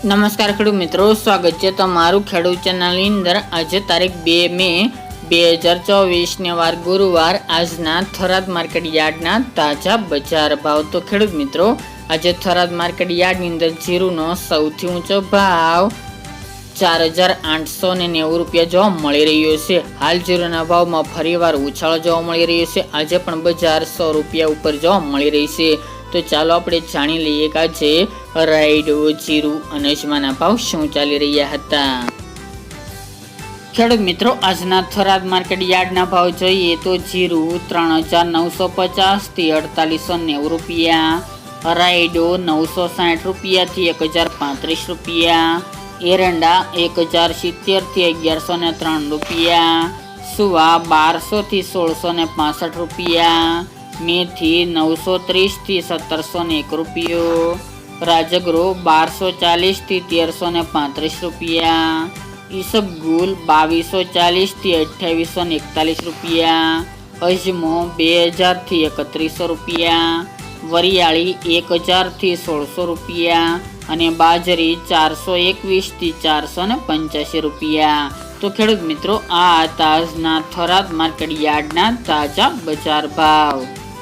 નમસ્કાર ખેડૂત મિત્રો, સ્વાગત છે તમારું ખેડૂત ચેનલની અંદર। આજે તારીખ 2 મે 2024 વાર ગુરુવાર આજના થરાદ માર્કેટ યાર્ડના તાજા બજાર ભાવ। તો ખેડૂત મિત્રો, આજે થરાદ માર્કેટ યાર્ડની અંદર જીરુનો સૌથી ઊંચો ભાવ 4890 રૂપિયા જોવા મળી રહ્યો છે। હાલ જીરુના ભાવમાં ફરીવાર ઉછાળો જોવા મળી રહ્યો છે। આજે પણ બજાર 100 રૂપિયા ઉપર જોવા મળી રહી છે। તો ચાલો આપણે જાણી લઈએ કે આજે રાયડો, જીરું અને અજમાના ભાવ શું ચાલી રહ્યા હતા। ખેડૂત મિત્રો, આજના થરાદ માર્કેટ યાર્ડના ભાવ જોઈએ તો જીરું 3950 થી 4890 રૂપિયા, રાયડો 960 રૂપિયાથી 1035 રૂપિયા, એરંડા 1070 થી 1103 રૂપિયા, સુવા 1200 થી 1665 રૂપિયા, મેથી 930 થી 1701 રૂપિયો, રાજગરો 1240 થી 1335 રૂપિયા, ઈસબગુલ 2240 થી 2841 રૂપિયા, અજમો 2000 થી 3100 રૂપિયા, વરિયાળી 1000 થી 1600 રૂપિયા અને બાજરી 421 થી 485 રૂપિયા। તો ખેડૂત મિત્રો, આ હતા આજના થરાદ માર્કેટ યાર્ડના તાજા બજાર ભાવ।